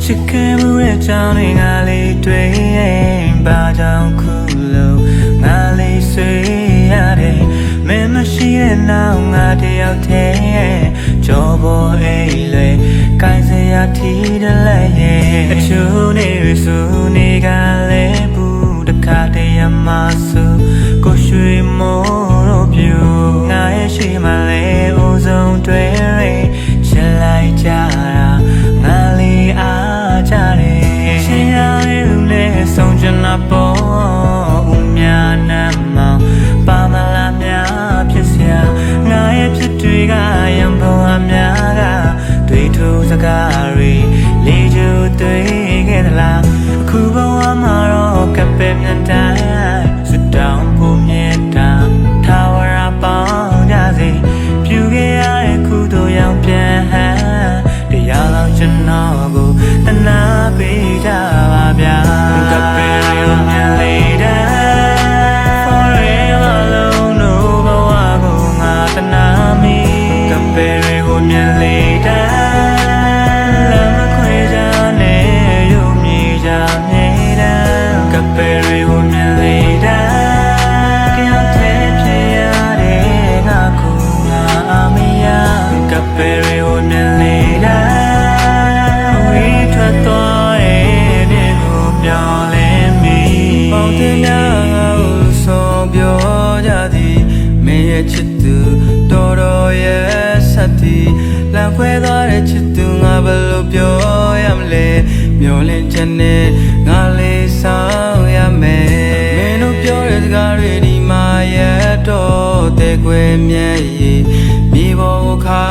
ချစ်ခဲ့မှုရဲ့ကြောင်းတွေငါလေးတွေ့ရင်ဘာကြောင့်ခုလို့ငါလေးဆွေးရတယ်မင်းမရှိတဲ့နောက်ငါတယောက်တည်းကြောပေါ်အိမ်လေကိုင်းစရာထီးတယ်လေအချို့နေရစုနေကလည်းဘူးတခါတည်းရမစုကိုရွှေမိုးတို့ပြူငါရဲ့ရှိမှလဲအိုးဆုံးတွေ့ရင်ချစ်လိုက်ကြတာငါလေးအားကြတယ်ရှင်ရတဲ့လူနဲ့ဆုံးချင်တာပေါ့ဦးများနာမောင်ပါမလားများဖြစ်စရာငါရဲ့ဖြစ်တွေကရံပုံအများကတွေ့ထူးစကားတွေလေးကျူတွေ့ခဲ့သလားအခုဘဝမှာတော့ကပဲမြတ်တိုင်းစွတောင်းဖို့မြတ်တာထာဝရပေါင်းကြစေပြုခဲ့ရတဲ့ခုတို့ရောက်ပြန်ဟန်တရားလောက်ကျွန်တော်ကိုတနာပေးကြပါဗျာကပဲရုံမြန်လေးတဲ့ Forever alone no ဘဝကိုငါတနာမိကပဲကိုမြင်လေးတဲ့လမ်းမခွေကြနဲ့ရုံမြည်ကြမြဲတဲ့ကပဲကိုမြင်လေးတဲ့ကြောက်တဲ့ဖြစ်ရတဲ့ငါကိုငါအမေရကပဲကိုမြင်လေးတဲ့ချစ်သူတော်တော်ရဲ့ဆက်တီလမ်းခွဲသွားတဲ့ချစ်သူငါဘယ်လိုပြောရမလဲမျောလင့်ချက်နဲ့ငါလေးဆောင်ရမယ်မင်းတို့ပြောတဲ့စကားတွေဒီမှာရတော့တဲ့ကွယ်မြဲရည်မြေပေါ်ကိုခါ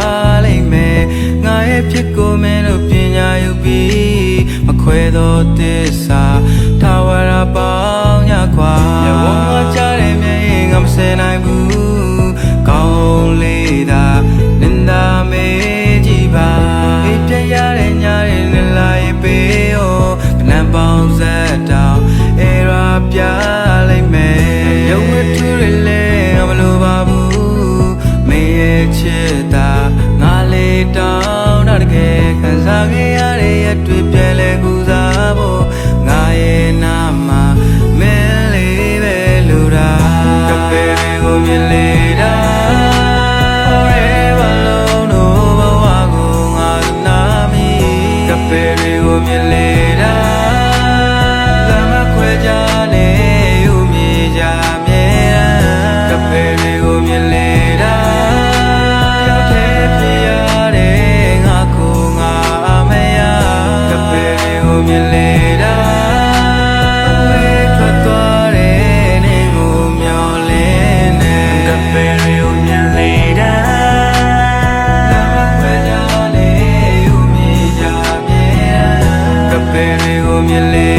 လိုက်မယ်ငါရဲ့ဖြစ်ကိုမင်းတို့ပညာယူပြီးမခွဲတော့သစ္စာထာဝရပေါင်းညခွာရဝမကြတဲ့မြဲငါမစင်နိုင်ဘူးကောင်းလေးသာနင်သာမေးကြည့်ပါပြည့်ရတဲ့ညရဲ့လလာရေးပေးရောကနန်းပေါင်းဆက်တောင်အေရာပြလိုက်မယ်ရုပ်ဝတ္ထုတွေလည်းမလိုပါဘူးမင်းရဲ့ချစ်တာငါလေးတောင်းတော့တကယ်ခံစားခဲ့ရတဲ့ရတွေ့ပြဲလဲကူစားဖို့ငါရဲ့နာမှာမင်းလေးပဲလူတာကပဲကိုမြင်လေးတာမြင်လေတာလမ်းမခွဲကြနဲ့ယူမြေကြမြဲကပဲတွေကိုမြင်လေတာရောက်တဲ့ပြရတဲ့ငါကိုငါအမရကပဲတွေကိုမြင်လေတာဝေးထွက်သွားတဲ့နေကိုမျောလင်းနေကပဲတွေကိုမြင်လေတာမြင်လေ